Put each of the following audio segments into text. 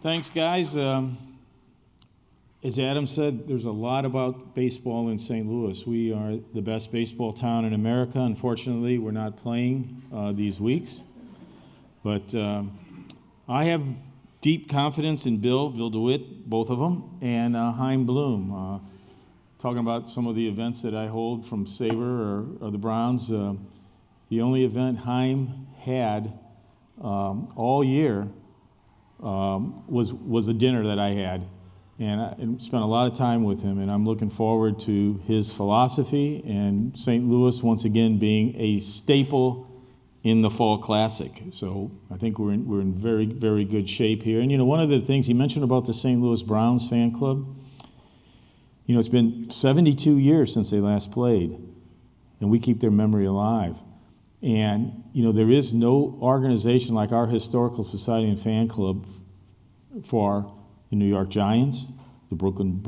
Thanks, guys. As Adam said, there's a lot about baseball in St. Louis. We are the best baseball town in America. Unfortunately, we're not playing these weeks. But I have deep confidence in Bill DeWitt, both of them, and Chaim Bloom. Talking about some of the events that I hold from Sabre or the Browns. The only event Chaim had all year was a dinner that I had, and I spent a lot of time with him, and I'm looking forward to his philosophy and St. Louis once again being a staple in the Fall Classic. So I think we're in very, very good shape here. And one of the things he mentioned about the St. Louis Browns fan club, it's been 72 years since they last played, and we keep their memory alive. And, there is no organization like our Historical Society and Fan Club for the New York Giants, the Brooklyn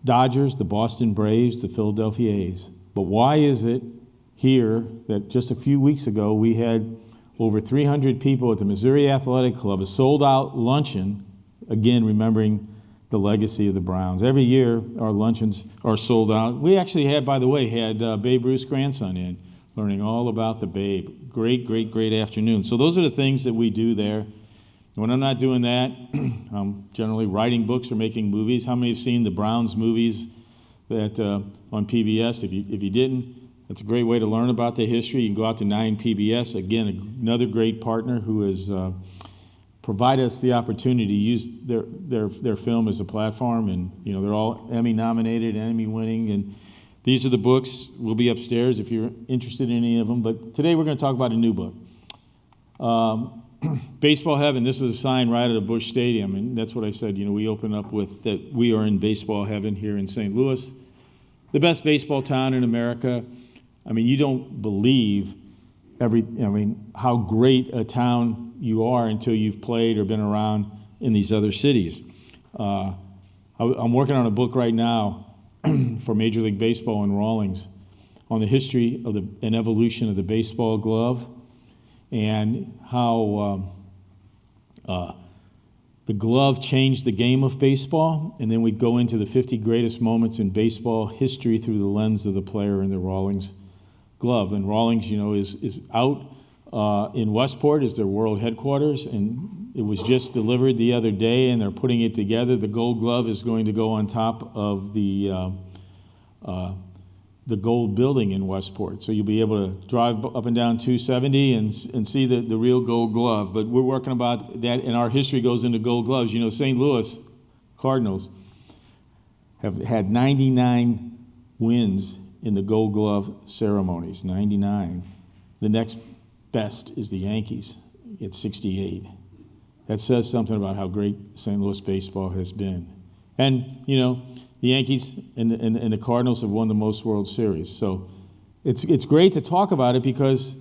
Dodgers, the Boston Braves, the Philadelphia A's. But why is it here that just a few weeks ago we had over 300 people at the Missouri Athletic Club, a sold-out luncheon, again remembering the legacy of the Browns. Every year our luncheons are sold out. We actually had Babe Ruth's grandson in, learning all about the Babe. Great afternoon. So those are the things that we do there. When I'm not doing that, I'm generally writing books or making movies. How many have seen the Browns movies that on PBS? If you didn't, that's a great way to learn about the history. You can go out to 9 PBS. Again, another great partner who has provided us the opportunity to use their film as a platform. And, they're all Emmy nominated, Emmy winning. And these are the books. We'll be upstairs if you're interested in any of them. But today we're going to talk about a new book. Baseball Heaven. This is a sign right at the Busch Stadium. And that's what I said. We open up with that we are in baseball heaven here in St. Louis. The best baseball town in America. I mean, you don't believe how great a town you are until you've played or been around in these other cities. I'm working on a book right now for Major League Baseball in Rawlings on the history of and evolution of the baseball glove and how the glove changed the game of baseball. And then we'd go into the 50 greatest moments in baseball history through the lens of the player in the Rawlings glove. And Rawlings, is out in Westport, is their world headquarters, and it was just delivered the other day, and they're putting it together. The gold glove is going to go on top of the gold building in Westport. So you'll be able to drive up and down 270 and see the real gold glove. But we're working about that, and our history goes into gold gloves. St. Louis Cardinals have had 99 wins in the gold glove ceremonies, 99. The next best is the Yankees at 68. That says something about how great St. Louis baseball has been. And, the Yankees and the Cardinals have won the most World Series. So it's great to talk about it because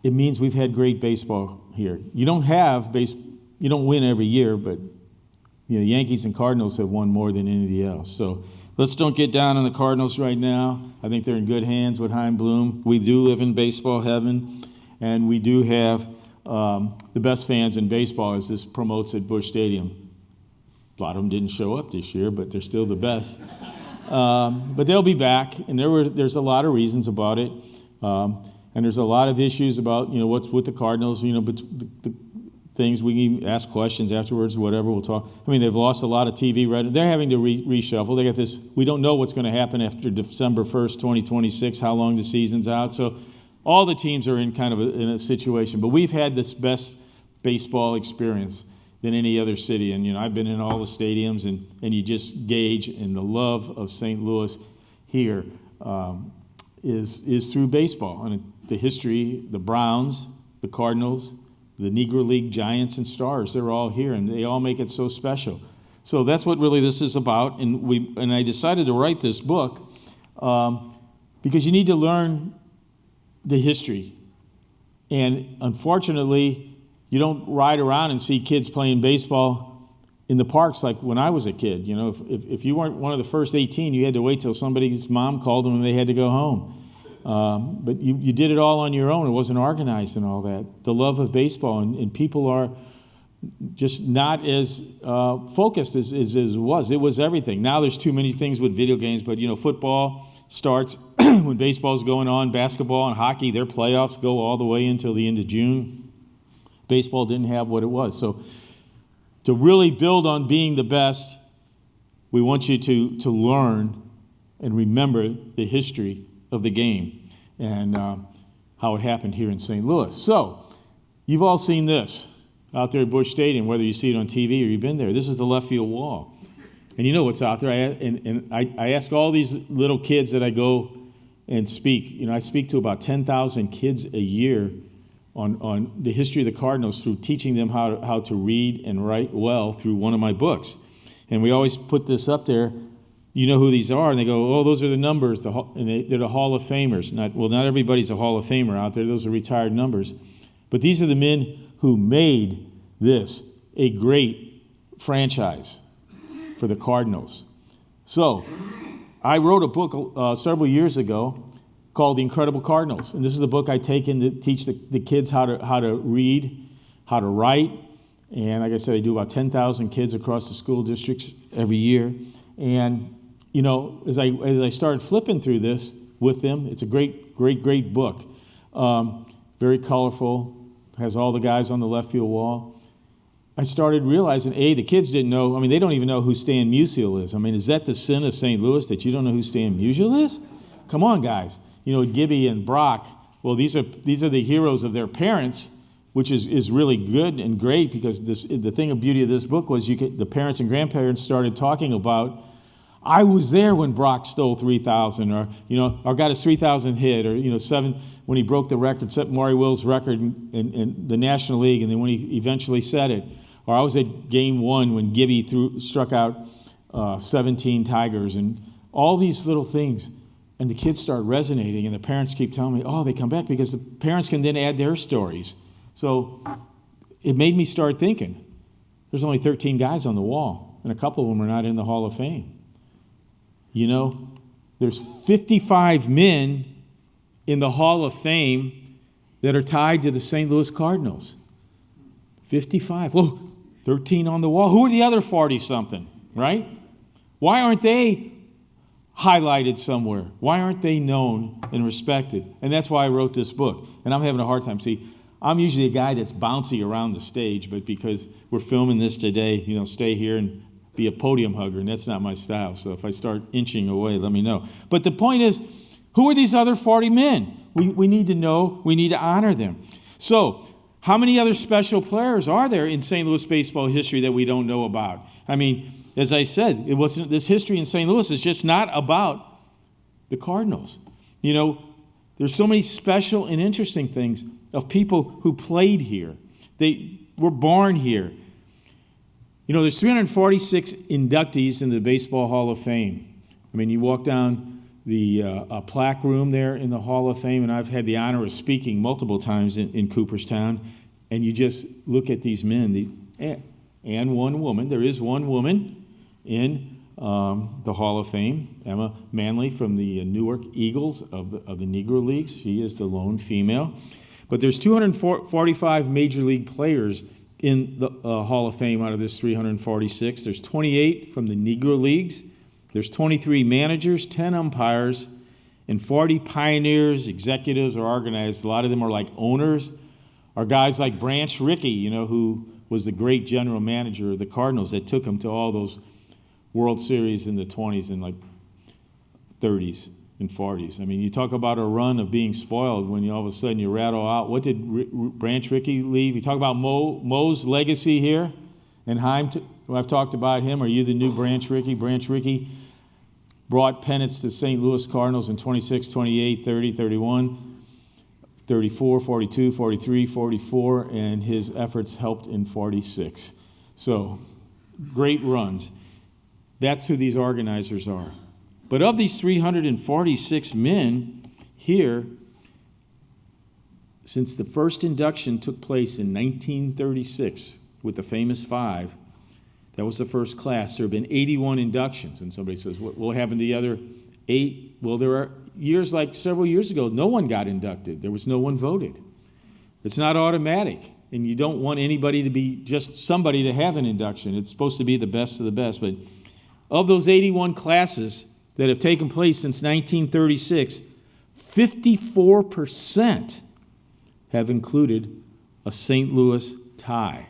it means we've had great baseball here. You don't win every year, but Yankees and Cardinals have won more than anybody else. So let's don't get down on the Cardinals right now. I think they're in good hands with Chaim Bloom. We do live in baseball heaven, and we do have the best fans in baseball, as this promotes at Busch Stadium. A lot of them didn't show up this year, but they're still the best. But they'll be back, and there's a lot of reasons about it. And there's a lot of issues about, what's with the Cardinals, but the things we can ask questions afterwards, whatever, we'll talk. I mean, they've lost a lot of TV revenue. They're having to reshuffle. They got this, we don't know what's going to happen after December 1st, 2026, how long the season's out. So all the teams are in kind of in a situation. But we've had this best baseball experience than any other city. And, I've been in all the stadiums, and you just gauge, and the love of St. Louis here is through baseball. And the history, the Browns, the Cardinals, the Negro League Giants and Stars, they're all here, and they all make it so special. So that's what really this is about. And I decided to write this book because you need to learn the history. And unfortunately, you don't ride around and see kids playing baseball in the parks like when I was a kid. If you weren't one of the first 18, you had to wait till somebody's mom called them and they had to go home. But you did it all on your own. It wasn't organized and all that. The love of baseball, and people are just not as focused as it was. It was everything. Now there's too many things with video games, but football starts when baseball's going on, basketball and hockey, their playoffs go all the way until the end of June. Baseball didn't have what it was. So to really build on being the best, we want you to learn and remember the history of the game and how it happened here in St. Louis. So you've all seen this out there at Busch Stadium, whether you see it on TV or you've been there. This is the left field wall. And you know what's out there. I ask all these little kids that I go and speak. I speak to about 10,000 kids a year on the history of the Cardinals through teaching them how to read and write well through one of my books. And we always put this up there. You know who these are? And they go, oh, those are the numbers. And they're the Hall of Famers. Not everybody's a Hall of Famer out there. Those are retired numbers. But these are the men who made this a great franchise for the Cardinals. So I wrote a book several years ago called The Incredible Cardinals. And this is a book I take in to teach the kids how to read, how to write. And like I said, I do about 10,000 kids across the school districts every year. And, as I started flipping through this with them, it's a great book. Very colorful, has all the guys on the left field wall. I started realizing, the kids didn't know. They don't even know who Stan Musial is. Is that the sin of St. Louis that you don't know who Stan Musial is? Come on, guys. Gibby and Brock, well, these are the heroes of their parents, which is really good and great because the thing of beauty of this book was the parents and grandparents started talking about, I was there when Brock stole 3,000 or got his 3,000 hit or, 7 when he broke the record, set Maury Will's record in the National League and then when he eventually set it. Or I was at game 1 when Gibby struck out 17 Tigers and all these little things. And the kids start resonating and the parents keep telling me, they come back because the parents can then add their stories. So it made me start thinking, there's only 13 guys on the wall and a couple of them are not in the Hall of Fame. There's 55 men in the Hall of Fame that are tied to the St. Louis Cardinals. 55. Well, 13 on the wall. Who are the other 40-something, right? Why aren't they highlighted somewhere? Why aren't they known and respected? And that's why I wrote this book. And I'm having a hard time. See, I'm usually a guy that's bouncy around the stage, but because we're filming this today, stay here and be a podium hugger, and that's not my style. So if I start inching away, let me know. But the point is, who are these other 40 men? We need to know. We need to honor them. So how many other special players are there in St. Louis baseball history that we don't know about? As I said, this history in St. Louis is just not about the Cardinals. There's so many special and interesting things of people who played here. They were born here. There's 346 inductees in the Baseball Hall of Fame. You walk down the plaque room there in the Hall of Fame, and I've had the honor of speaking multiple times in Cooperstown, and you just look at these men, and one woman. There is one woman in the Hall of Fame, Emma Manley from the Newark Eagles of the Negro Leagues. She is the lone female. But there's 245 Major League players in the Hall of Fame out of this 346. There's 28 from the Negro Leagues. There's 23 managers, 10 umpires, and 40 pioneers, executives, or organizers. A lot of them are like owners, or guys like Branch Rickey, who was the great general manager of the Cardinals that took them to all those World Series in the 20s and 30s and 40s. You talk about a run of being spoiled when all of a sudden you rattle out. What did Branch Rickey leave? You talk about Mo's legacy here, and Heim. I've talked about him. Are you the new Branch Rickey? Branch Rickey brought pennants to St. Louis Cardinals in 26, 28, 30, 31, 34, 42, 43, 44, and his efforts helped in 46. So, great runs. That's who these organizers are. But of these 346 men here, since the first induction took place in 1936 with the famous 5, that was the first class, there have been 81 inductions. And somebody says, what happened to the other 8? Well, there are several years ago, no one got inducted. There was no one voted. It's not automatic. And you don't want anybody to be just somebody to have an induction. It's supposed to be the best of the best. But of those 81 classes that have taken place since 1936, 54% have included a St. Louis tie.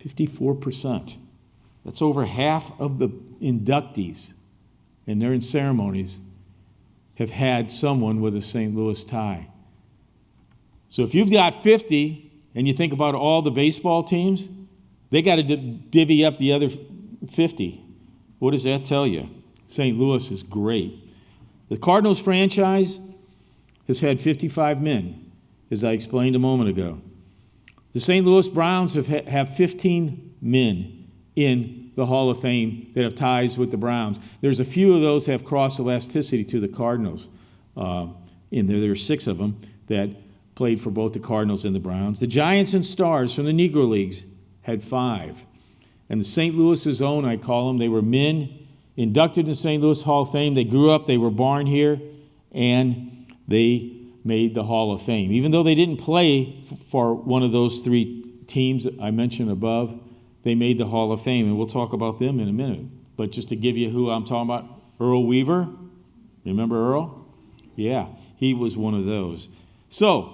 54%. That's over half of the inductees, and they're in ceremonies, have had someone with a St. Louis tie. So if you've got 50, and you think about all the baseball teams, they got to divvy up the other 50. What does that tell you? St. Louis is great. The Cardinals franchise has had 55 men, as I explained a moment ago. The St. Louis Browns have 15 men in the Hall of Fame that have ties with the Browns. There's a few of those have cross-elasticity to the Cardinals. There are 6 of them that played for both the Cardinals and the Browns. The Giants and Stars from the Negro Leagues had 5. And the St. Louis's own, I call them, they were men inducted in the St. Louis Hall of Fame. They grew up, they were born here, and they made the Hall of Fame. Even though they didn't play for one of those 3 teams I mentioned above, they made the Hall of Fame, and we'll talk about them in a minute. But just to give you who I'm talking about, Earl Weaver. Remember Earl? Yeah, he was one of those. So,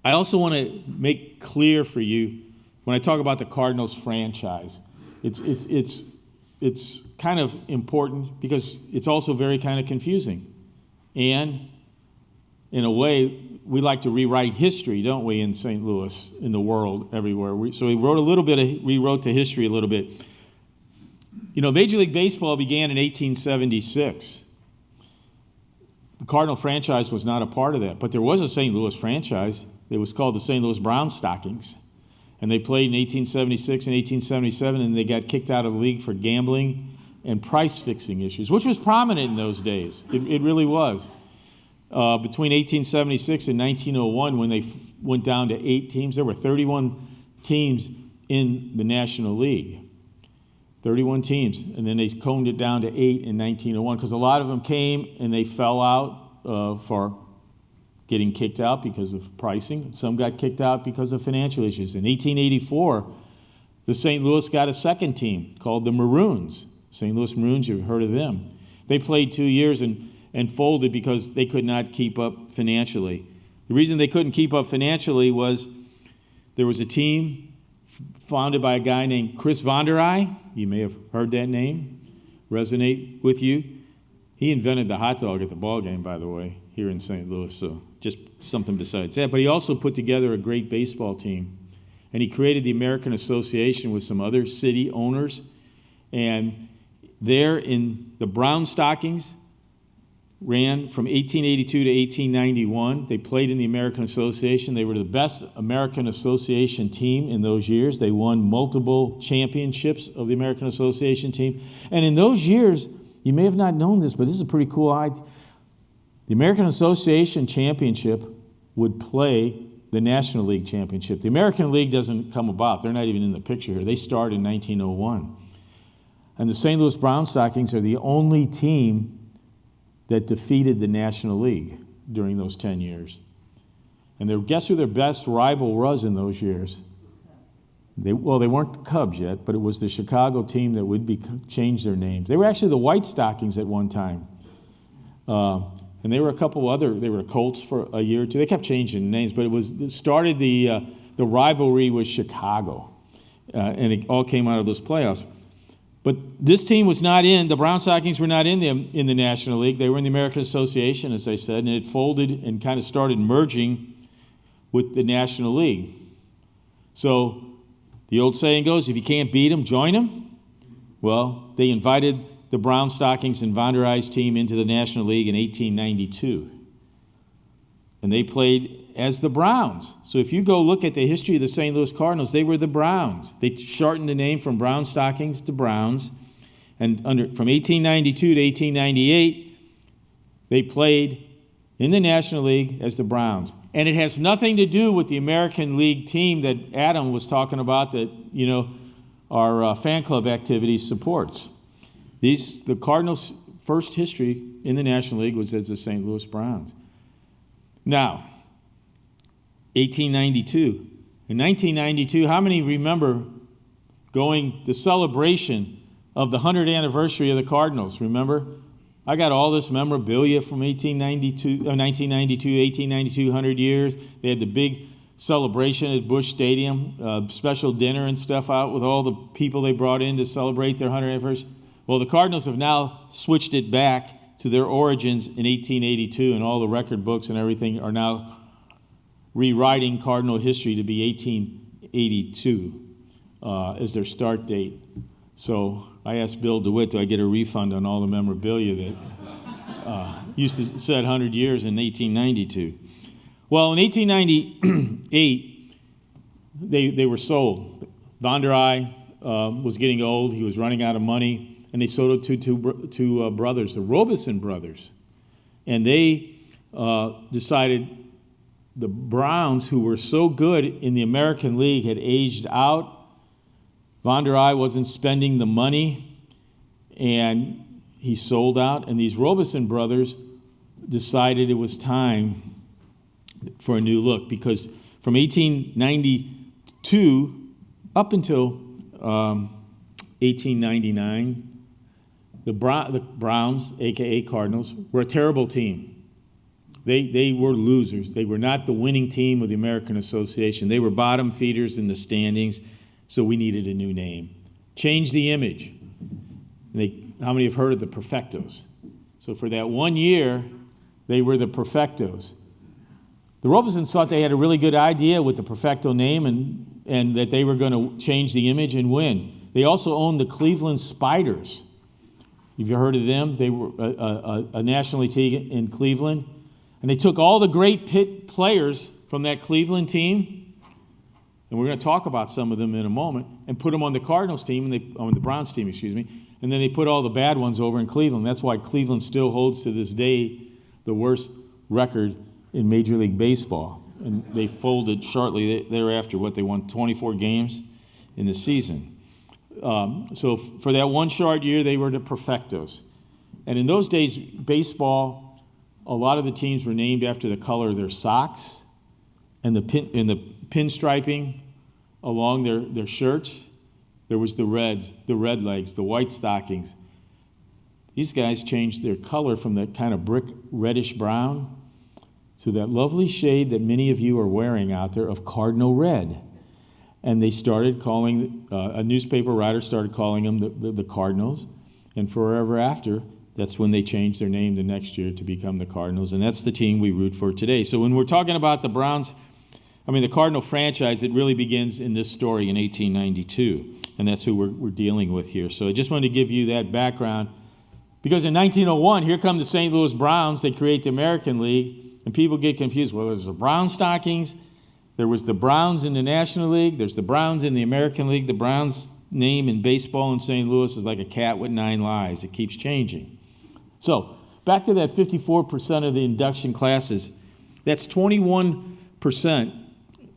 I also want to make clear for you, when I talk about the Cardinals franchise, it's kind of important because it's also very kind of confusing. And in a way, we like to rewrite history, don't we, in St. Louis, in the world, everywhere. So we rewrote the history a little bit. You know, Major League Baseball began in 1876. The Cardinal franchise was not a part of that, but there was a St. Louis franchise. It was called the St. Louis Brown Stockings. And they played in 1876 and 1877, and they got kicked out of the league for gambling and price-fixing issues, which was prominent in those days. It really was. Between 1876 and 1901, when they went down to 8 teams, there were 31 teams in the National League. 31 teams. And then they coned it down to 8 in 1901, because a lot of them came and they fell out for getting kicked out because of pricing. Some got kicked out because of financial issues. In 1884, the St. Louis got a second team called the Maroons. St. Louis Maroons, you've heard of them. They played 2 years and folded because they could not keep up financially. The reason they couldn't keep up financially was there was a team founded by a guy named Chris Von der Eye. You may have heard that name resonate with you. He invented the hot dog at the ball game, by the way, here in St. Louis, so just something besides that. But he also put together a great baseball team, and he created the American Association with some other city owners. And there in the Brown Stockings ran from 1882 to 1891. They played in the American Association. They were the best American Association team in those years. They won multiple championships of the American Association team. And in those years, you may have not known this, but this is a pretty cool idea. The American Association Championship would play the National League Championship. The American League doesn't come about. They're not even in the picture here. They started in 1901. And the St. Louis Brown Stockings are the only team that defeated the National League during those 10 years. And guess who their best rival was in those years? They weren't the Cubs yet, but it was the Chicago team that would change their names. They were actually the White Stockings at one time. And they were they were Colts for a year or two. They kept changing names, but it started the rivalry with Chicago. And it all came out of those playoffs. But this team was not the Brown Stockings were not in the National League. They were in the American Association, as I said, and it folded and kind of started merging with the National League. So the old saying goes, if you can't beat them, join them. Well, they invited the Brown Stockings and Von der Eye's team into the National League in 1892. And they played as the Browns. So if you go look at the history of the St. Louis Cardinals, they were the Browns. They shortened the name from Brown Stockings to Browns. And from 1892 to 1898, they played in the National League as the Browns. And it has nothing to do with the American League team that Adam was talking about that, our fan club activity supports. The Cardinals' first history in the National League was as the St. Louis Browns. Now, 1892, In 1992, how many remember going the celebration of the 100th anniversary of the Cardinals? Remember? I got all this memorabilia from 1892, 100 years. They had the big celebration at Busch Stadium, special dinner and stuff out with all the people they brought in to celebrate their 100th anniversary. Well, the Cardinals have now switched it back to their origins in 1882, and all the record books and everything are now rewriting Cardinal history to be 1882 as their start date. So I asked Bill DeWitt, do I get a refund on all the memorabilia that used to said 100 years in 1892? Well, in 1898, they were sold. Von der Eye was getting old. He was running out of money, and they sold it to two brothers, the Robeson brothers. And they decided the Browns, who were so good in the American League, had aged out. Von der Eye wasn't spending the money, and he sold out. And these Robeson brothers decided it was time for a new look, because from 1892 up until 1899, the Browns, a.k.a. Cardinals, were a terrible team. They were losers. They were not the winning team of the American Association. They were bottom feeders in the standings, so we needed a new name. Change the image. How many have heard of the Perfectos? So for that 1 year, they were the Perfectos. The Robesons thought they had a really good idea with the Perfecto name and that they were going to change the image and win. They also owned the Cleveland Spiders. Have you heard of them? They were a National League team in Cleveland. And they took all the great players from that Cleveland team, and we're going to talk about some of them in a moment, and put them on the Cardinals team, on the Browns team, and then they put all the bad ones over in Cleveland. That's why Cleveland still holds to this day the worst record in Major League Baseball. And they folded shortly thereafter. They won 24 games in the season. So for that one short year, they were the Perfectos. And in those days, baseball, a lot of the teams were named after the color of their socks and the pinstriping along their shirts. There was the red legs, the white stockings. These guys changed their color from that kind of brick reddish brown to that lovely shade that many of you are wearing out there of cardinal red. And they started calling, a newspaper writer started calling them the Cardinals. And forever after, that's when they changed their name the next year to become the Cardinals. And that's the team we root for today. So when we're talking about the Browns, the Cardinal franchise, it really begins in this story in 1892. And that's who we're dealing with here. So I just wanted to give you that background. Because in 1901, here come the St. Louis Browns. They create the American League. And people get confused. Well, there's the Brown Stockings. There was the Browns in the National League. There's the Browns in the American League. The Browns' name in baseball in St. Louis is like a cat with 9 lives. It keeps changing. So back to that 54% of the induction classes. That's 21%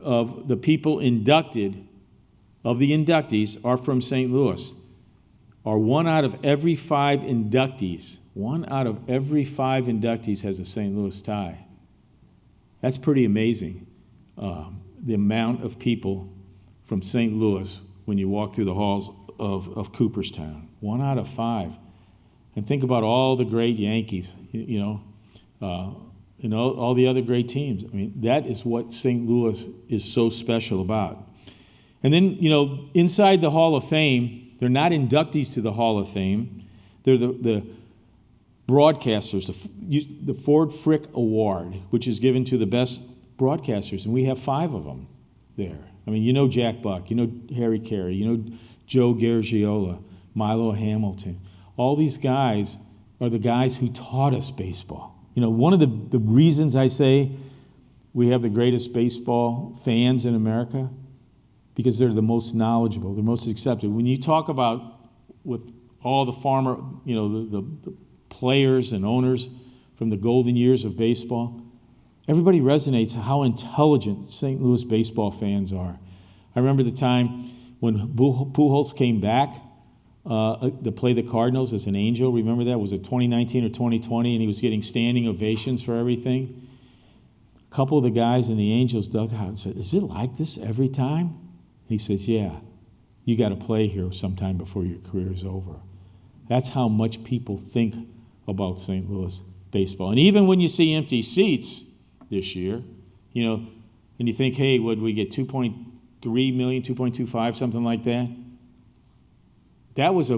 of the people inducted, of the inductees, are from St. Louis. Or 1 out of every 5 inductees. 1 out of every 5 inductees has a St. Louis tie. That's pretty amazing. The amount of people from St. Louis when you walk through the halls of Cooperstown. 1 out of 5. And think about all the great Yankees, all the other great teams. That is what St. Louis is so special about. And then, inside the Hall of Fame, they're not inductees to the Hall of Fame. They're the broadcasters, the Ford Frick Award, which is given to the best broadcasters, and we have 5 of them there. Jack Buck, Harry Carey, Joe Garagiola, Milo Hamilton. All these guys are the guys who taught us baseball. One of the reasons I say we have the greatest baseball fans in America, because they're the most knowledgeable, they're most accepted. When you talk about with all the the players and owners from the golden years of baseball, everybody resonates how intelligent St. Louis baseball fans are. I remember the time when Pujols came back to play the Cardinals as an Angel. Remember that? Was it 2019 or 2020? And he was getting standing ovations for everything. A couple of the guys in the Angels dug out and said, "Is it like this every time?" He says, "Yeah, you got to play here sometime before your career is over." That's how much people think about St. Louis baseball. And even when you see empty seats this year, and you think, hey, would we get 2.3 million, 2.25, something like that? That was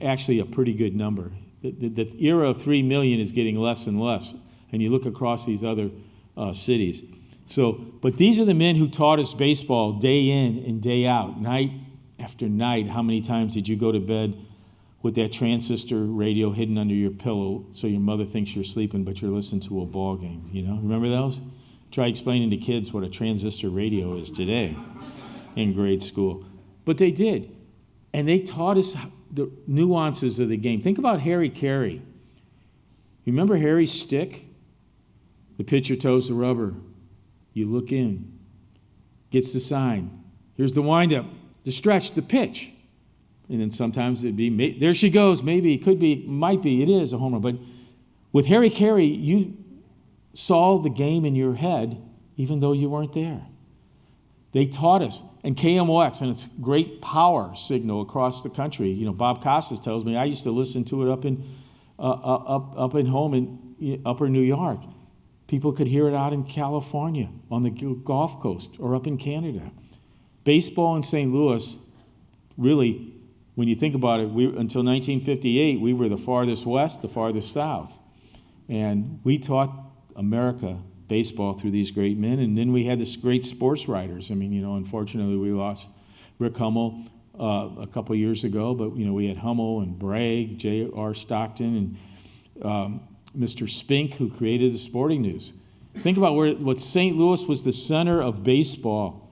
actually a pretty good number. The era of 3 million is getting less and less, and you look across these other cities. But these are the men who taught us baseball day in and day out, night after night. How many times did you go to bed with that transistor radio hidden under your pillow so your mother thinks you're sleeping, but you're listening to a ball game? Remember those? Try explaining to kids what a transistor radio is today in grade school. But they did. And they taught us the nuances of the game. Think about Harry Carey. Remember Harry's stick? The pitcher toes the rubber. You look in. Gets the sign. Here's the windup, the stretch, the pitch. And then sometimes it'd be, there she goes, maybe, could be, might be, it is a home run. But with Harry Carey, you saw the game in your head even though you weren't there. They taught us. And KMOX and its great power signal across the country. Bob Costas tells me I used to listen to it up in home in upper New York. People could hear it out in California, on the Gulf Coast, or up in Canada. Baseball in St. Louis, really, when you think about it, until 1958, we were the farthest west, the farthest south. And we taught America baseball through these great men, and then we had this great sports writers. Unfortunately, we lost Rick Hummel a couple years ago, but we had Hummel and Bragg, J.R. Stockton, and Mr. Spink, who created the Sporting News. Think about what St. Louis was the center of baseball.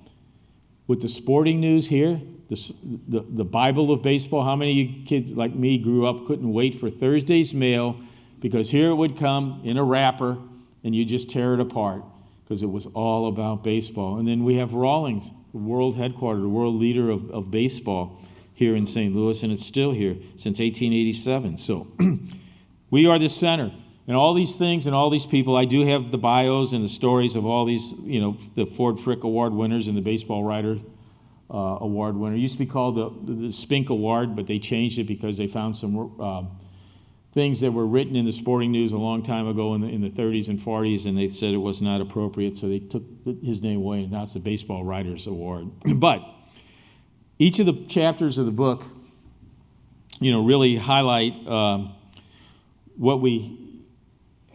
With the Sporting News here, the Bible of baseball. How many of you kids like me grew up, couldn't wait for Thursday's mail, because here it would come in a wrapper, and you just tear it apart because it was all about baseball. And then we have Rawlings, the world headquarters, the world leader of baseball here in St. Louis, and it's still here since 1887. So we are the center. And all these things and all these people, I do have the bios and the stories of all these, the Ford Frick Award winners and the Baseball Writer Award winner. It used to be called the Spink Award, but they changed it because they found some things that were written in the Sporting News a long time ago in the 30s and 40s, and they said it was not appropriate, so they took his name away, and now it's the Baseball Writers Award. But each of the chapters of the book, really highlight what we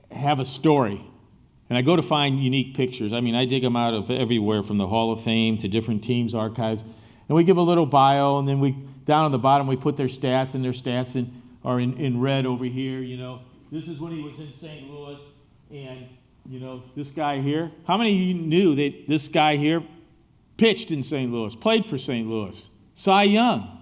have a story. And I go to find unique pictures. I dig them out of everywhere, from the Hall of Fame to different teams' archives. And we give a little bio, and then down on the bottom, we put their stats, and their stats are in red over here. This is when he was in St. Louis, and this guy here. How many of you knew that this guy here pitched in St. Louis, played for St. Louis? Cy Young,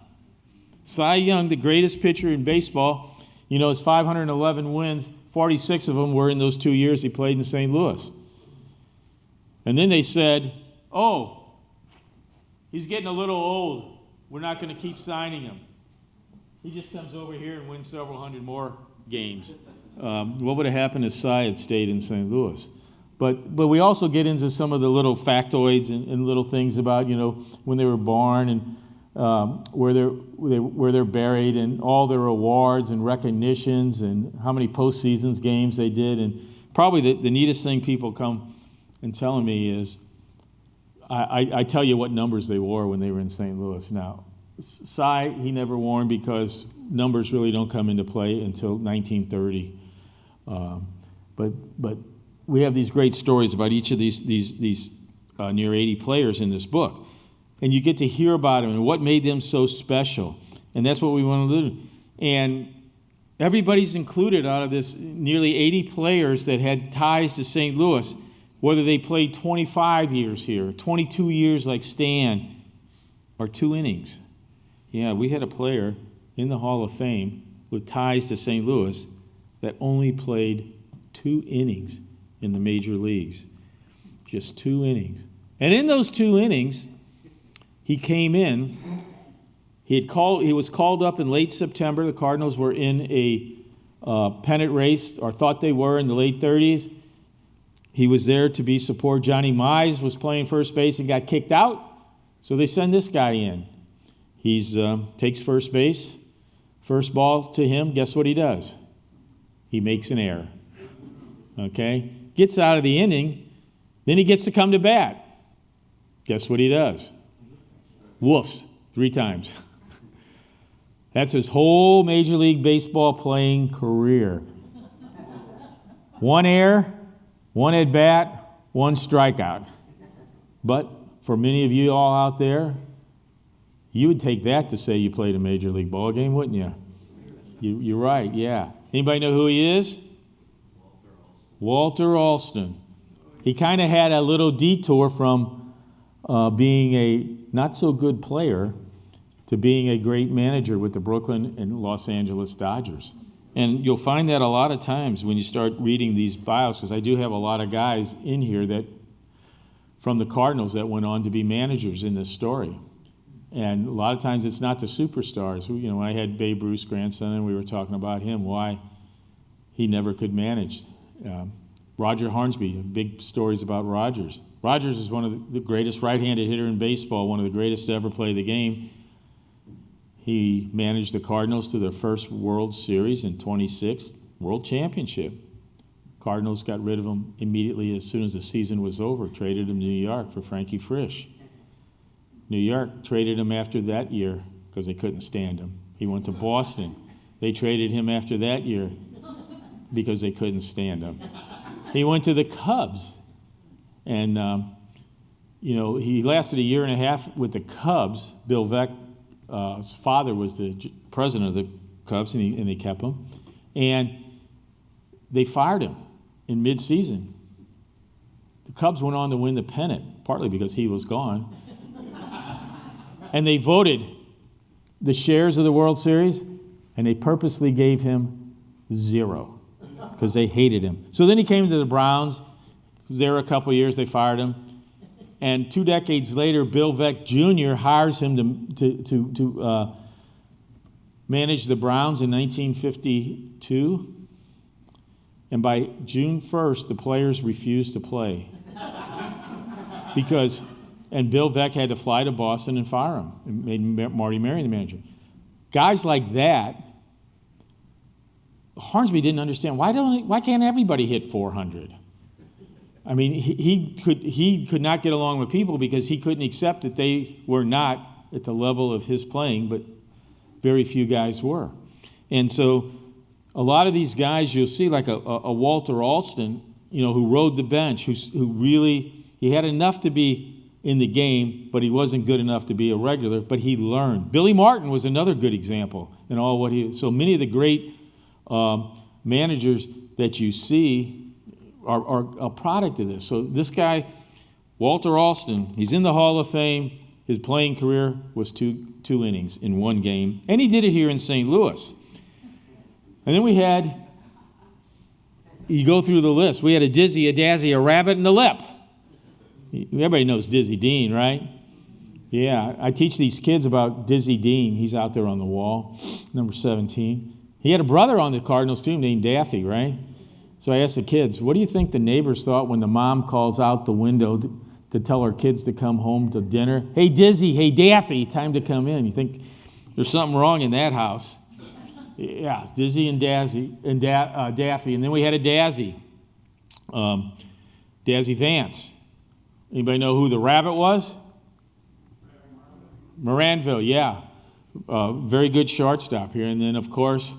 the greatest pitcher in baseball. His 511 wins, 46 of them were in those 2 years he played in St. Louis. And then they said, "Oh, he's getting a little old. We're not going to keep signing him. He just comes over here and wins several hundred more games." What would have happened if Cy had stayed in St. Louis? But we also get into some of the little factoids and little things about when they were born and where they're buried, and all their awards and recognitions, and how many postseasons games they did. And probably the neatest thing people come and telling me is, I tell you what numbers they wore when they were in St. Louis. Now, Cy, he never wore them because numbers really don't come into play until 1930. But we have these great stories about each of these near 80 players in this book. And you get to hear about them and what made them so special. And that's what we want to do. And everybody's included out of this nearly 80 players that had ties to St. Louis, whether they played 25 years here, 22 years like Stan, or 2 innings. Yeah, we had a player in the Hall of Fame with ties to St. Louis that only played 2 innings in the major leagues. Just 2 innings. And in those 2 innings, he came in. He was called up in late September. The Cardinals were in a pennant race, or thought they were, in the late 30s. he was there to be support. Johnny Mize was playing first base and got kicked out, so they send this guy in. He's takes first base. First ball to him, guess what he does? He makes an error. Okay? Gets out of the inning, then he gets to come to bat. Guess what he does? Woofs 3 times. That's his whole Major League Baseball playing career. 1 error, 1 at bat, 1 strikeout. But for many of you all out there, you would take that to say you played a Major League ball game, wouldn't you? You're right, yeah. Anybody know who he is? Walter Alston. He kind of had a little detour from being a not-so-good player to being a great manager with the Brooklyn and Los Angeles Dodgers. And you'll find that a lot of times when you start reading these bios, because I do have a lot of guys in here that from the Cardinals that went on to be managers in this story. And a lot of times it's not the superstars. You know, when I had Babe Ruth's grandson and we were talking about him, why he never could manage. Roger Hornsby, big stories about Rogers. Rogers is one of the greatest right-handed hitter in baseball, one of the greatest to ever play the game. He managed the Cardinals to their first World Series in 26, World Championship. Cardinals got rid of him immediately as soon as the season was over, traded him to New York for Frankie Frisch. New York traded him after that year because they couldn't stand him. He went to Boston. They traded him after that year because they couldn't stand him. He went to the Cubs. And, he lasted 1.5 years with the Cubs. Bill Veeck's father was the president of the Cubs, and they kept him. And they fired him in midseason. The Cubs went on to win the pennant, partly because he was gone. And they voted the shares of the World Series, and they purposely gave him 0 because they hated him. So then he came to the Browns. He was there a couple of years. They fired him. And 2 decades later, Bill Veeck Jr. hires him to manage the Browns in 1952. And by June 1st, the players refused to play and Bill Veeck had to fly to Boston and fire him. And made Marty Marion the manager. Guys like that, Hornsby didn't understand. Why can't everybody hit 400? I mean, he could not get along with people because he couldn't accept that they were not at the level of his playing, but very few guys were. And so a lot of these guys you'll see, like a Walter Alston, who rode the bench, who really, he had enough to be in the game, but he wasn't good enough to be a regular, but he learned. Billy Martin was another good example in all what so many of the great managers that you see are a product of this. So this guy, Walter Alston, he's in the Hall of Fame. His playing career was two innings in 1 game, and he did it here in St. Louis. And then you go through the list. We had a Dizzy, a Dazzy, a Rabbit, and a Lip. Everybody knows Dizzy Dean, right? Yeah, I teach these kids about Dizzy Dean. He's out there on the wall, number 17. He had a brother on the Cardinals team named Daffy, right? So I asked the kids, what do you think the neighbors thought when the mom calls out the window to tell her kids to come home to dinner? Hey, Dizzy, hey, Daffy, time to come in. You think there's something wrong in that house. Yeah, Dizzy and Daffy. And then we had a Dazzy, Dazzy Vance. Anybody know who the Rabbit was? Moranville, yeah. Very good shortstop here. And then, of course,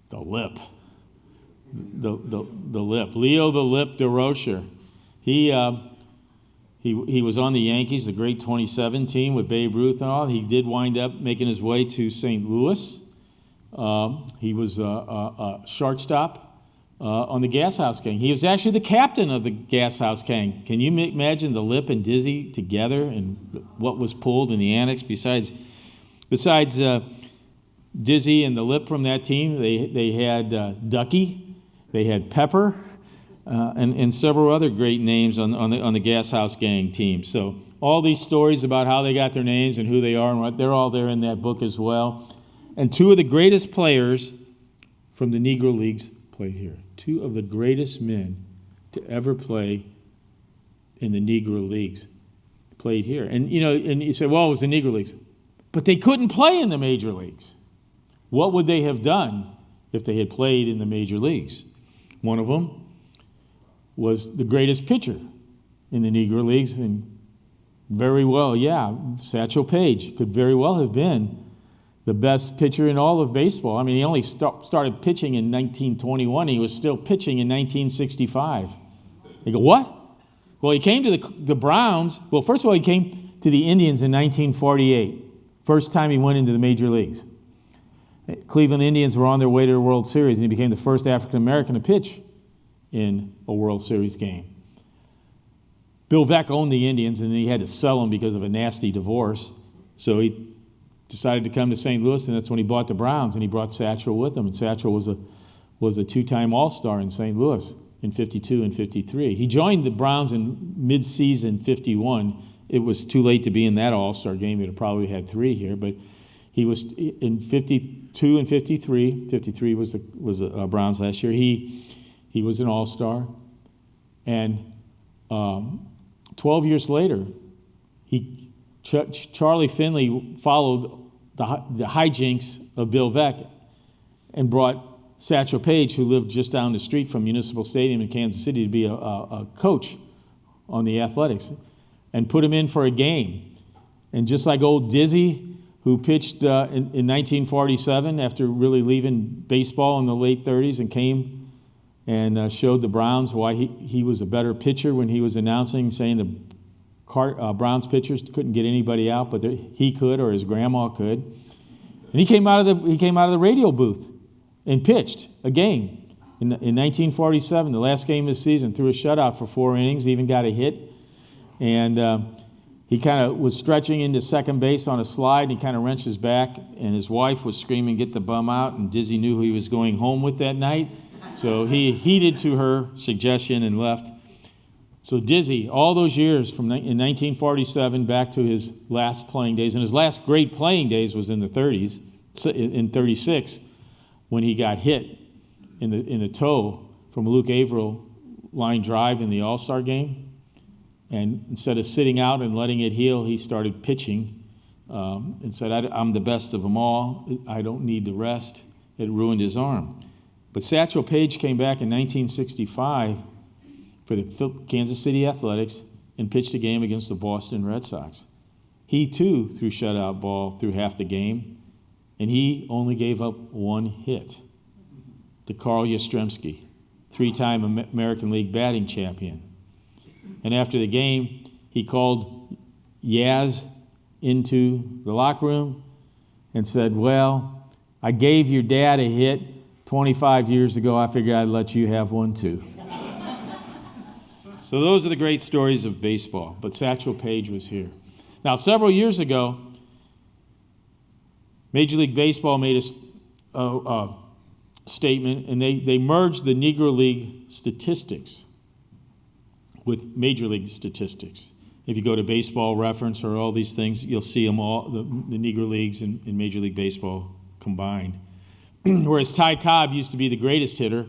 the Lip. The Lip. Leo the Lip DeRocher. He was on the Yankees, the great 27 team with Babe Ruth and all. He did wind up making his way to St. Louis. He was a shortstop on the Gas House Gang. He was actually the captain of the Gas House Gang. Can you imagine the Lip and Dizzy together and what was pulled in the annex? Besides Dizzy and the Lip from that team, they had Ducky, they had Pepper, and several other great names on the Gas House Gang team. So all these stories about how they got their names and who they are and what, they're all there in that book as well. And 2 of the greatest players from the Negro Leagues played here. 2 of the greatest men to ever play in the Negro Leagues played here. And, and you say, well, it was the Negro Leagues. But they couldn't play in the major leagues. What would they have done if they had played in the major leagues? One of them was the greatest pitcher in the Negro Leagues, and very well, Satchel Paige could very well have been the best pitcher in all of baseball. I mean, he only started pitching in 1921. He was still pitching in 1965. They go, what? Well, he came to the Browns. Well, first of all, he came to the Indians in 1948. First time he went into the major leagues. Cleveland Indians were on their way to the World Series, and he became the first African-American to pitch in a World Series game. Bill Veeck owned the Indians, and he had to sell them because of a nasty divorce. So he decided to come to St. Louis, and that's when he bought the Browns, and he brought Satchel with him. And Satchel was a two-time All-Star in St. Louis in 52 and 53. He joined the Browns in mid-season 51. It was too late to be in that All-Star game. He'd have probably had 3 here, but he was in 52 and 53. 53 was the Browns last year. He was an All-Star, and 12 years later, Charlie Finley followed the hijinks of Bill Veeck and brought Satchel Paige, who lived just down the street from Municipal Stadium in Kansas City, to be a coach on the Athletics, and put him in for a game. And just like old Dizzy, who pitched in 1947 after really leaving baseball in the late 30s and came and showed the Browns why he was a better pitcher when he was announcing, saying the Browns pitchers couldn't get anybody out, but he could, or his grandma could. And he came out of the radio booth and pitched a game in 1947, the last game of the season, threw a shutout for 4 innings, even got a hit. And he kind of was stretching into second base on a slide, and he kind of wrenched his back, and his wife was screaming, "Get the bum out," and Dizzy knew who he was going home with that night. So he heeded to her suggestion and left. So Dizzy, all those years in 1947 back to his last playing days, and his last great playing days was in the 30s, in 36, when he got hit in the toe from a Luke Averill line drive in the All-Star game. And instead of sitting out and letting it heal, he started pitching and said, I'm the best of them all. I don't need the rest. It ruined his arm. But Satchel Paige came back in 1965 for the Kansas City Athletics and pitched a game against the Boston Red Sox. He, too, threw shutout ball through half the game, and he only gave up 1 hit to Carl Yastrzemski, 3-time American League batting champion. And after the game, he called Yaz into the locker room and said, "Well, I gave your dad a hit 25 years ago. I figured I'd let you have one too." So those are the great stories of baseball. But Satchel Paige was here. Now, several years ago, Major League Baseball made a statement, and they merged the Negro League statistics with Major League statistics. If you go to Baseball Reference or all these things, you'll see them all, the Negro Leagues and Major League Baseball combined. Whereas Ty Cobb used to be the greatest hitter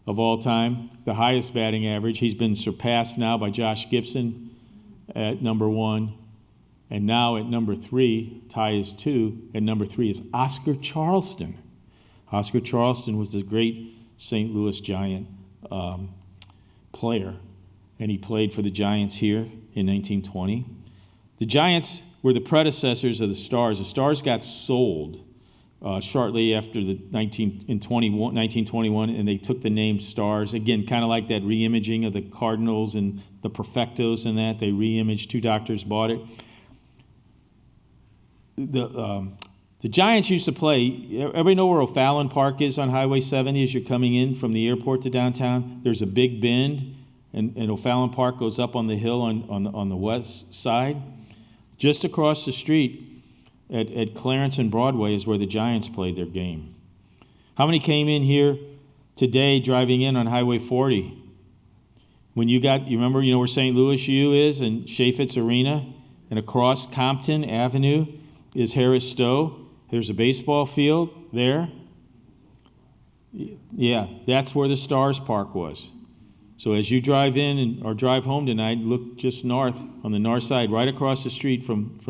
of all time, the highest batting average. He's been surpassed now by Josh Gibson at number 1. And now at number 3, Ty is 2. At number 3 is Oscar Charleston. Oscar Charleston was the great St. Louis Giant player. And he played for the Giants here in 1920. The Giants were the predecessors of the Stars. The Stars got sold shortly after the 1921, and they took the name Stars. Again, kind of like that reimaging of the Cardinals and the Perfectos and that. They reimaged, 2 doctors bought it. The Giants used to play, everybody know where O'Fallon Park is on Highway 70 as you're coming in from the airport to downtown? There's a big bend. And O'Fallon Park goes up on the hill on the west side. Just across the street at Clarence and Broadway is where the Giants played their game. How many came in here today driving in on Highway 40? When you remember where St. Louis U is and Chaffetz Arena? And across Compton Avenue is Harris Stowe. There's a baseball field there. Yeah, that's where the Stars Park was. So as you drive in or drive home tonight, look just north, on the north side, right across the street from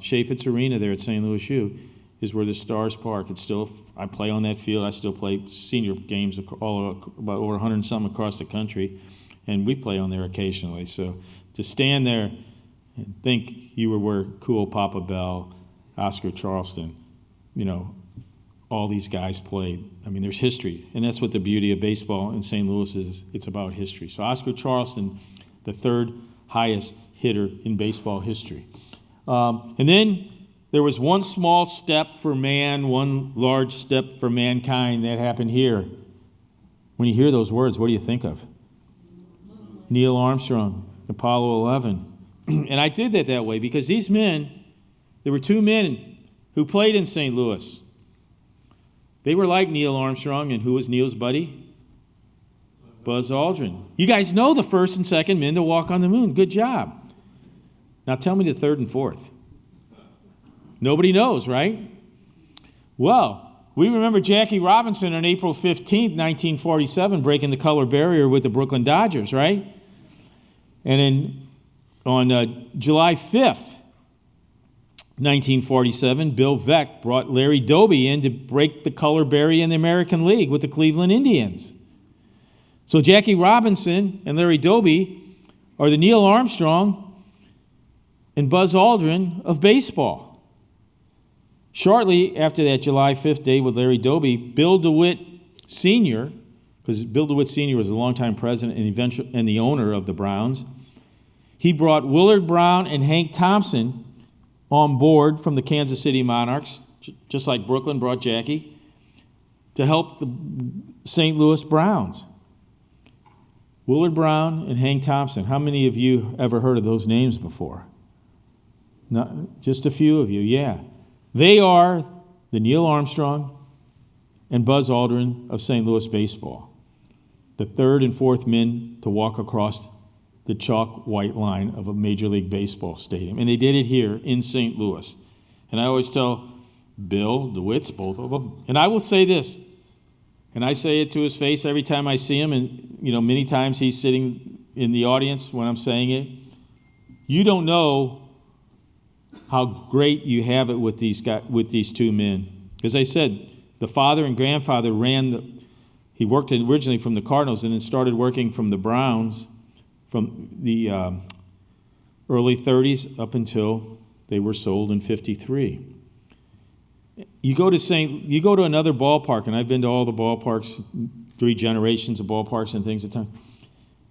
Chaffetz Arena there at St. Louis U, is where the Stars park. It's still, I play on that field. I still play senior games all about over 100 and something across the country, and we play on there occasionally. So to stand there and think you were where Cool Papa Bell, Oscar Charleston, all these guys played. I mean, there's history, and that's what the beauty of baseball in St. Louis is. It's about history. So Oscar Charleston, the third highest hitter in baseball history. And then there was one small step for man, one large step for mankind that happened here. When you hear those words, what do you think of? Neil Armstrong, Apollo 11. And I did that way because these men, there were two men who played in St. Louis. They were like Neil Armstrong, and who was Neil's buddy? Buzz Aldrin. You guys know the first and second men to walk on the moon. Good job. Now tell me the third and fourth. Nobody knows, right? Well, we remember Jackie Robinson on April 15th, 1947, breaking the color barrier with the Brooklyn Dodgers, right? And on July 5th, 1947, Bill Veeck brought Larry Doby in to break the color barrier in the American League with the Cleveland Indians. So Jackie Robinson and Larry Doby are the Neil Armstrong and Buzz Aldrin of baseball. Shortly after that July 5th day with Larry Doby, Bill DeWitt Sr., because Bill DeWitt Sr. was a longtime president and the owner of the Browns, he brought Willard Brown and Hank Thompson on board from the Kansas City Monarchs, just like Brooklyn brought Jackie, to help the St. Louis Browns. Willard Brown and Hank Thompson. How many of you ever heard of those names before? Not, just a few of you, yeah. They are the Neil Armstrong and Buzz Aldrin of St. Louis baseball, the third and fourth men to walk across the chalk white line of a Major League Baseball stadium. And they did it here in St. Louis. And I always tell Bill DeWitt's, both of them, and I will say this, and I say it to his face every time I see him, and many times he's sitting in the audience when I'm saying it. You don't know how great you have it with these two men. As I said, the father and grandfather he worked originally from the Cardinals and then started working from the Browns from the early 30s up until they were sold in 53. You go to another ballpark, and I've been to all the ballparks, 3 generations of ballparks and things at the time.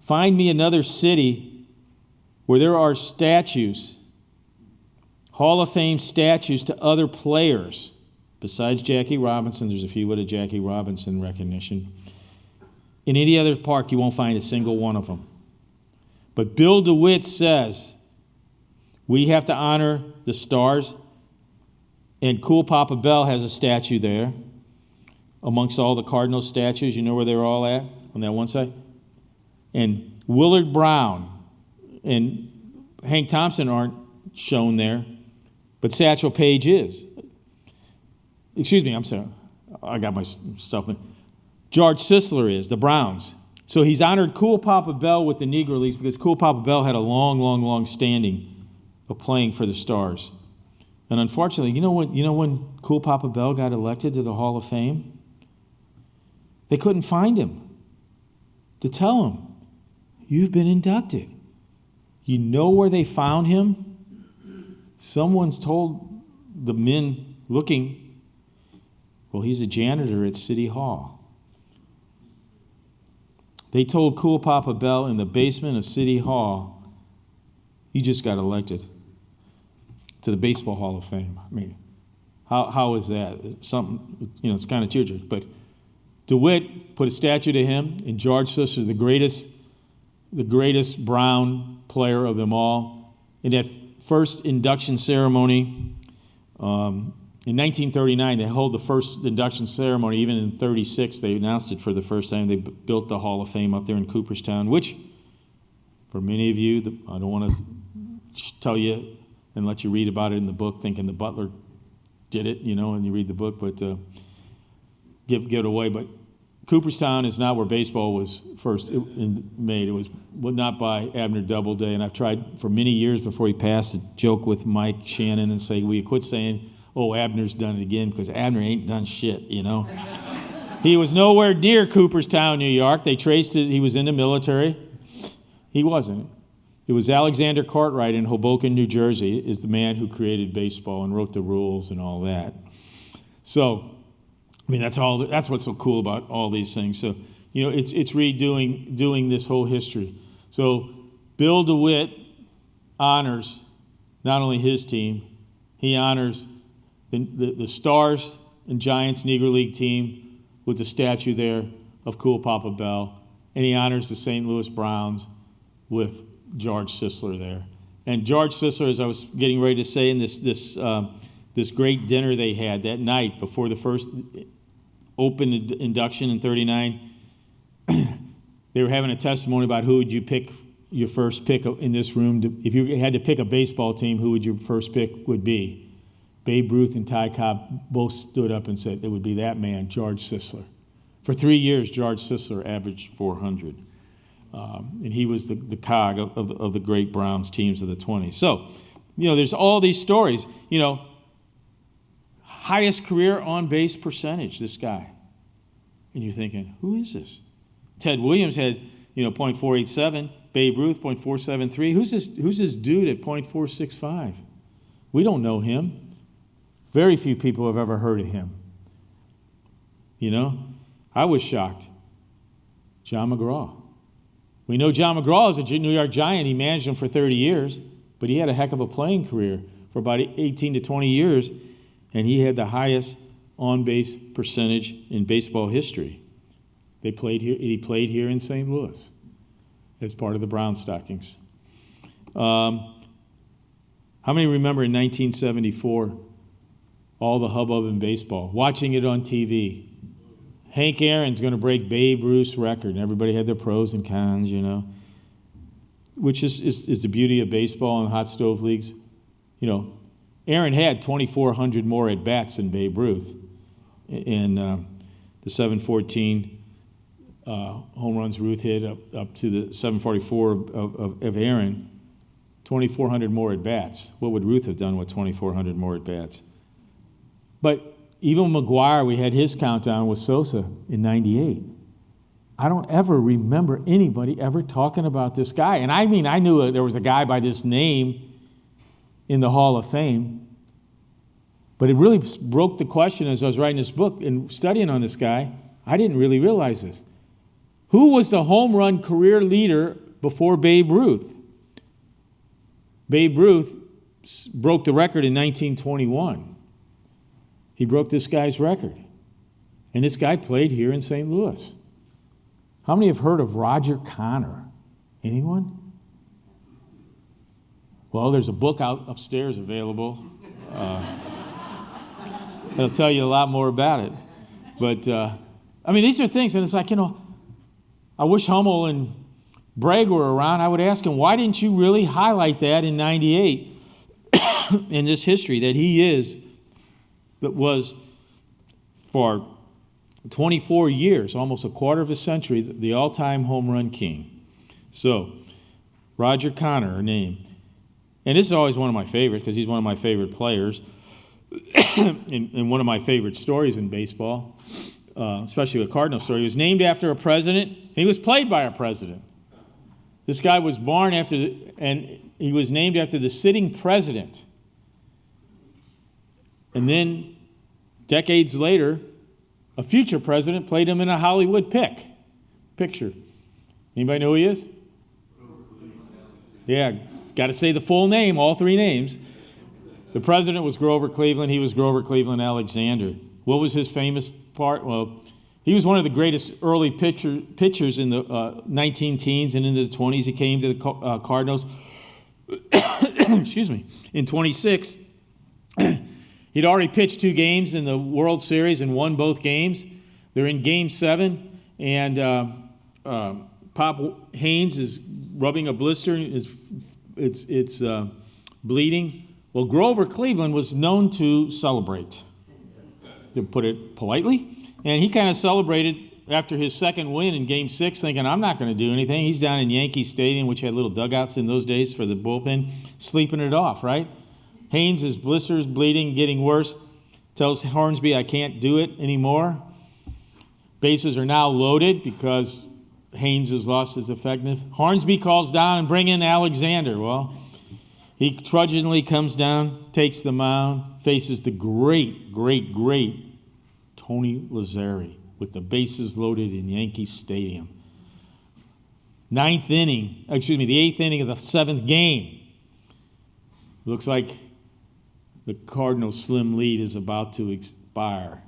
Find me another city where there are statues, Hall of Fame statues to other players. Besides Jackie Robinson, there's a few with a Jackie Robinson recognition. In any other park, you won't find a single one of them. But Bill DeWitt says we have to honor the Stars, and Cool Papa Bell has a statue there amongst all the Cardinals statues. You know where they're all at on that one side? And Willard Brown and Hank Thompson aren't shown there, but Satchel Paige is. Excuse me, I'm sorry. I got myself in. George Sisler is, the Browns. So he's honored Cool Papa Bell with the Negro Leagues because Cool Papa Bell had a long standing of playing for the Stars. And unfortunately, you know when Cool Papa Bell got elected to the Hall of Fame? They couldn't find him to tell him, you've been inducted. You know where they found him? Someone's told the men looking, well, he's a janitor at City Hall. They told Cool Papa Bell in the basement of City Hall, you just got elected to the Baseball Hall of Fame. I mean, how is that? Something, it's kind of tearjerking. But DeWitt put a statue to him, and George Sisler, the greatest Brown player of them all, in that first induction ceremony. In 1939, they held the first induction ceremony. Even in 36, they announced it for the first time. They built the Hall of Fame up there in Cooperstown, which, for many of you, I don't want to tell you and let you read about it in the book, thinking the butler did it, and you read the book, but give it away. But Cooperstown is not where baseball was first made. It was not by Abner Doubleday, and I've tried for many years before he passed to joke with Mike Shannon and say, will you quit saying, oh, Abner's done it again, because Abner ain't done shit, you know. He was nowhere near Cooperstown, New York. They traced it. He was in the military. He wasn't. It was Alexander Cartwright in Hoboken, New Jersey, is the man who created baseball and wrote the rules and all that. So, I mean, that's what's so cool about all these things. So, you know, it's doing this whole history. So, Bill DeWitt honors not only his team, he honors the Stars and Giants Negro League team with the statue there of Cool Papa Bell, and he honors the St. Louis Browns with George Sisler there. And George Sisler, as I was getting ready to say, in this great dinner they had that night before the first open induction in '39, they were having a testimony about who would you pick your first pick in this room. If you had to pick a baseball team, who would your first pick would be? Babe Ruth and Ty Cobb both stood up and said it would be that man, George Sisler. For 3 years, George Sisler averaged 400. And he was the cog of the great Browns teams of the 20s. So, you know, there's all these stories. You know, highest career on-base percentage, this guy. And you're thinking, who is this? Ted Williams had, you know, .487. Babe Ruth, .473. Who's this dude at .465? We don't know him. Very few people have ever heard of him. You know, I was shocked. John McGraw. We know John McGraw is a New York Giant. He managed them for 30 years, but he had a heck of a playing career for about 18 to 20 years, and he had the highest on-base percentage in baseball history. He played here in St. Louis as part of the Brown Stockings. How many remember in 1974 all the hubbub in baseball, watching it on TV? Hank Aaron's going to break Babe Ruth's record, and everybody had their pros and cons, you know, which is the beauty of baseball and hot stove leagues. You know, Aaron had 2,400 more at-bats than Babe Ruth in the 714 home runs Ruth hit up to the 744 of Aaron, 2,400 more at-bats. What would Ruth have done with 2,400 more at-bats? But even McGuire, we had his countdown with Sosa in '98. I don't ever remember anybody ever talking about this guy. And I mean, I knew there was a guy by this name in the Hall of Fame. But it really broke the question as I was writing this book and studying on this guy. I didn't really realize this. Who was the home run career leader before Babe Ruth? Babe Ruth broke the record in 1921. He broke this guy's record. And this guy played here in St. Louis. How many have heard of Roger Connor? Anyone? Well, there's a book out upstairs available. It'll tell you a lot more about it. But, I mean, these are things, and it's like, you know, I wish Hummel and Bragg were around. I would ask him, why didn't you really highlight that in '98 in this history that was for 24 years, almost a quarter of a century, the all-time home run king. So, Roger Connor, her name. And this is always one of my favorites because he's one of my favorite players and one of my favorite stories in baseball, especially a Cardinals story. He was named after a president, and he was played by a president. This guy was born and he was named after the sitting president. And then, decades later, a future president played him in a Hollywood picture. Anybody know who he is? Yeah, got to say the full name, all three names. The president was Grover Cleveland. He was Grover Cleveland Alexander. What was his famous part? Well, he was one of the greatest early pitchers in the 19 teens and into the 20s. He came to the Cardinals. Excuse me. In 26. He'd already pitched 2 games in the World Series and won both games. They're in Game 7, and Pop Haynes is rubbing a blister. It's bleeding. Well, Grover Cleveland was known to celebrate, to put it politely, and he kind of celebrated after his second win in Game 6 thinking, I'm not going to do anything. He's down in Yankee Stadium, which had little dugouts in those days for the bullpen, sleeping it off, right? Haynes, his blisters bleeding, getting worse, tells Hornsby, I can't do it anymore. Bases are now loaded because Haynes has lost his effectiveness. Hornsby calls down and bring in Alexander. Well, he trudgingly comes down, takes the mound, faces the great Tony Lazzeri with the bases loaded in Yankee Stadium. The 8th inning of the 7th game. Looks like the Cardinals' slim lead is about to expire.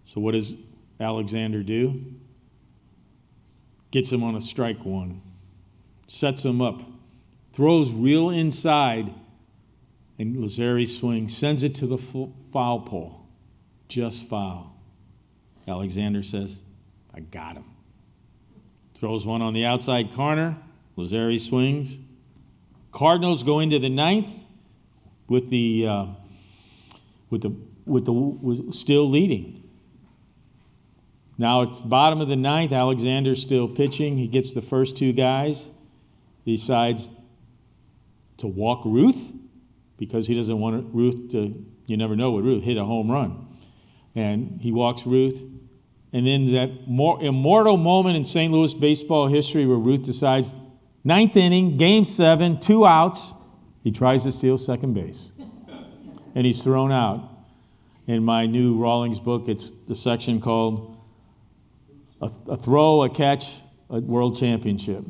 So what does Alexander do? Gets him on a strike one. Sets him up. Throws real inside. And Lazzeri swings. Sends it to the foul pole. Just foul. Alexander says, I got him. Throws one on the outside corner. Lazzeri swings. Cardinals go into the 9th with still leading. Now it's bottom of the 9th. Alexander's still pitching. He gets the first 2 guys. He decides to walk Ruth because he doesn't want Ruth to, you never know with Ruth, hit a home run. And he walks Ruth. And then that immortal moment in St. Louis baseball history where Ruth decides, 9th inning, Game 7, 2 outs. He tries to steal second base. And he's thrown out. In my new Rawlings book, it's the section called a throw, a catch, a world championship.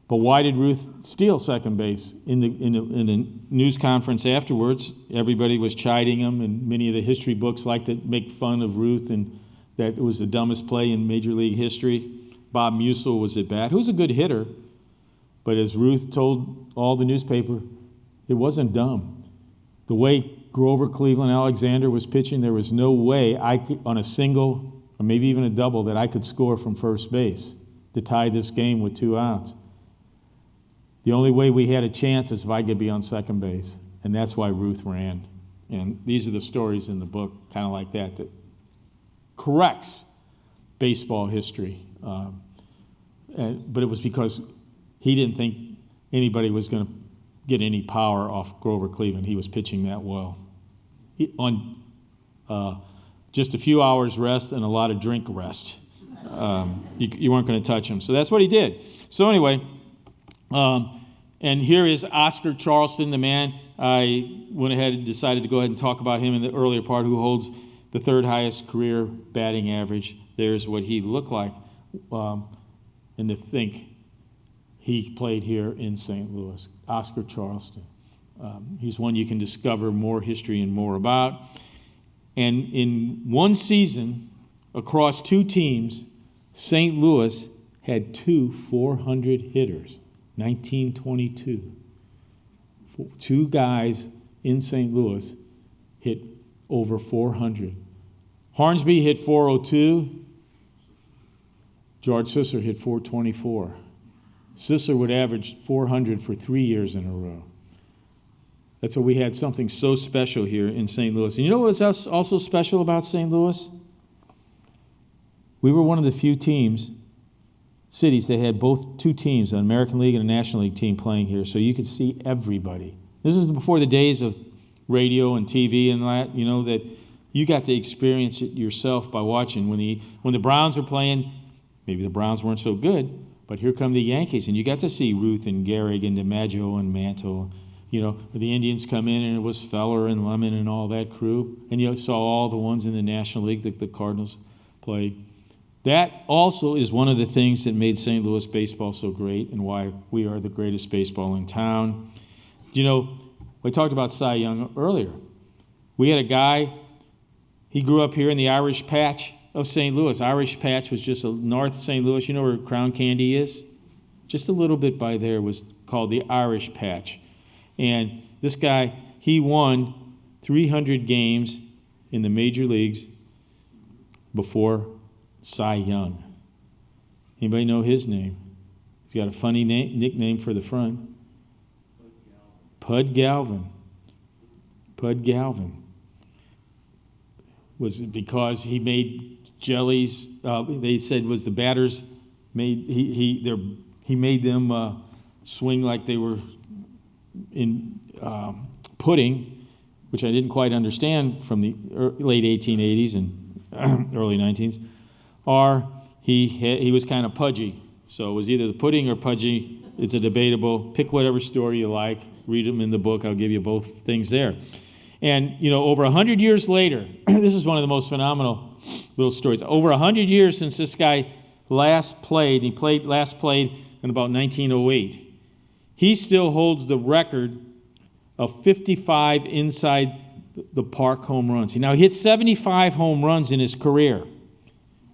But why did Ruth steal second base? In the news conference afterwards, everybody was chiding him, and many of the history books like to make fun of Ruth and that it was the dumbest play in Major League history. Bob Musil was at bat, who was a good hitter, but as Ruth told all the newspaper, it wasn't dumb. The way Grover Cleveland Alexander was pitching, there was no way I could, on a single or maybe even a double, that I could score from first base to tie this game with 2 outs. The only way we had a chance is if I could be on second base, and that's why Ruth ran. And these are the stories in the book, kind of like that corrects baseball history. But it was because he didn't think anybody was going to get any power off Grover Cleveland. He was pitching that well. On just a few hours rest and a lot of drink rest, you weren't going to touch him. So that's what he did. So anyway, and here is Oscar Charleston, the man I went ahead and decided to go ahead and talk about him in the earlier part, who holds the 3rd highest career batting average. There's what he looked like. And to think he played here in St. Louis, Oscar Charleston. He's one you can discover more history and more about. And in one season, across 2 teams, St. Louis had 2 400 hitters, 1922. 2 guys in St. Louis hit over 400. Hornsby hit 402. George Sisler hit 424. Sisler would average 400 for 3 years in a row. That's why we had something so special here in St. Louis. And you know what was also special about St. Louis? We were one of the few cities that had both 2 teams, an American League and a National League team playing here, so you could see everybody. This is before the days of radio and TV and that, that you got to experience it yourself by watching. When the Browns were playing, maybe the Browns weren't so good, but here come the Yankees, and you got to see Ruth and Gehrig and DiMaggio and Mantle. The Indians come in, and it was Feller and Lemon and all that crew, and you saw all the ones in the National League that the Cardinals played. That also is one of the things that made St. Louis baseball so great and why we are the greatest baseball in town. We talked about Cy Young earlier. We had a guy, he grew up here in the Irish Patch of St. Louis. Irish Patch was just north of St. Louis. You know where Crown Candy is? Just a little bit by there was called the Irish Patch. And this guy, he won 300 games in the major leagues before Cy Young. Anybody know his name? He's got a funny nickname for the front. Pud Galvin. Pud Galvin. Was it because he made jellies. They said was the batters made he made them swing like they were in pudding, which I didn't quite understand from the late 1880s and early 19s. Or he was kind of pudgy. So it was either the pudding or pudgy. It's a debatable. Pick whatever story you like. Read them in the book. I'll give you both things there. And, over 100 years later, this is one of the most phenomenal little stories. Over 100 years since this guy last played in about 1908. He still holds the record of 55 inside the park home runs. Now, he hit 75 home runs in his career.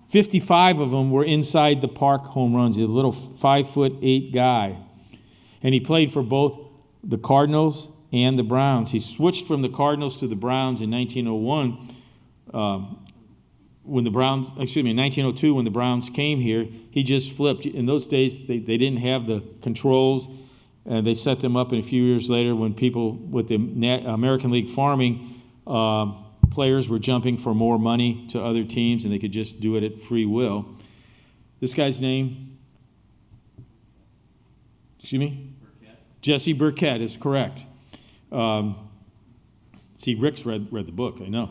55 of them were inside the park home runs. He's a little 5'8" guy. And he played for both the Cardinals and the Browns. He switched from the Cardinals to the Browns in 1901. In 1902, when the Browns came here, he just flipped. In those days, they didn't have the controls. They set them up, and a few years later, when people with the American League farming, players were jumping for more money to other teams, and they could just do it at free will. This guy's name? Excuse me? Burkett. Jesse Burkett is correct. See, Rick's read the book, I know.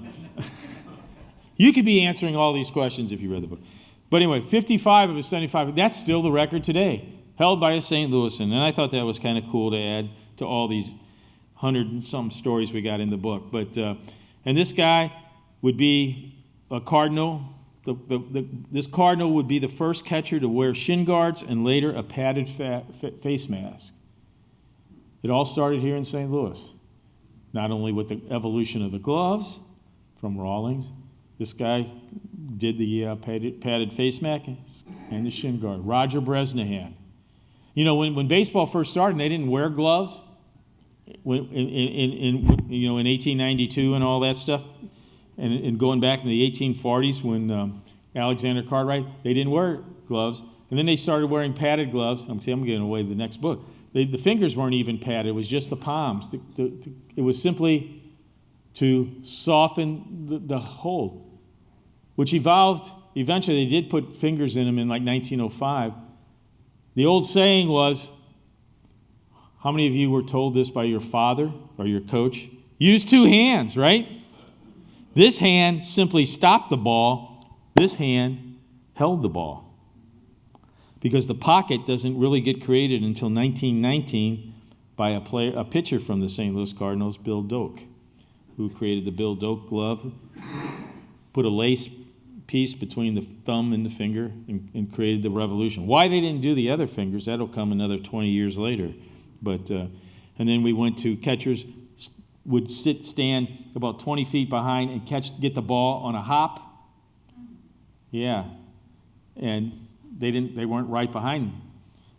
You could be answering all these questions if you read the book. But anyway, 55 of his 75, that's still the record today, held by a St. Louisan. And I thought that was kind of cool to add to all these 100 and some stories we got in the book. But and this guy would be a Cardinal. This Cardinal would be the first catcher to wear shin guards and later a padded face mask. It all started here in St. Louis, not only with the evolution of the gloves from Rawlings. This guy did the padded face mask and the shin guard. Roger Bresnahan. When baseball first started, they didn't wear gloves. In 1892 and all that stuff, and going back in the 1840s when Alexander Cartwright, they didn't wear gloves, and then they started wearing padded gloves. I'm giving away the next book. The fingers weren't even padded; it was just the palms. It was simply to soften the hold, which evolved. Eventually, they did put fingers in them in like 1905. The old saying was, how many of you were told this by your father or your coach? Use two hands, right? This hand simply stopped the ball. This hand held the ball. Because the pocket doesn't really get created until 1919 by a pitcher from the St. Louis Cardinals, Bill Doak, who created the Bill Doak glove, put a lace piece between the thumb and the finger and created the revolution. Why they didn't do the other fingers, that'll come another 20 years later. But and then we went to catchers would stand about 20 feet behind and get the ball on a hop. Yeah, and they weren't right behind them.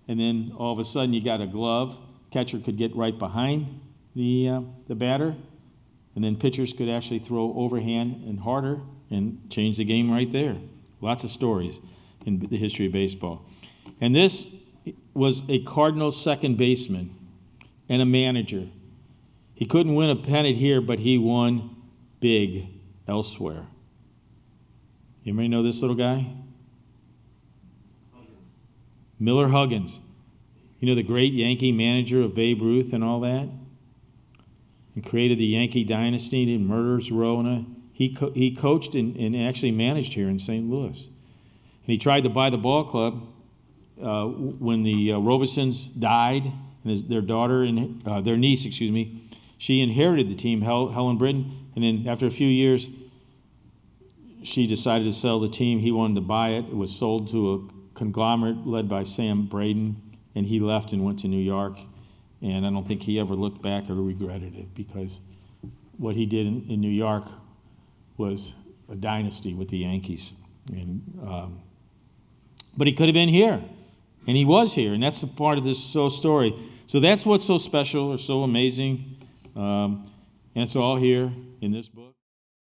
And then all of a sudden you got a glove. Catcher could get right behind the batter, and then pitchers could actually throw overhand and harder and change the game right there. Lots of stories in the history of baseball. And this was a Cardinals second baseman and a manager. He couldn't win a pennant here, but he won big elsewhere. You may know this little guy? Miller Huggins. The great Yankee manager of Babe Ruth and all that? And created the Yankee dynasty in Murderers Row. He coached and actually managed here in St. Louis. And he tried to buy the ball club when the Robesons died, and their daughter and their niece, she inherited the team, Helen Britton, and then after a few years, she decided to sell the team. He wanted to buy it. It was sold to a conglomerate led by Sam Braden, and he left and went to New York. And I don't think he ever looked back or regretted it, because what he did in New York was a dynasty with the Yankees. And but he could have been here, and he was here, and that's the part of this story. So that's what's so special or so amazing, and it's all here in this book.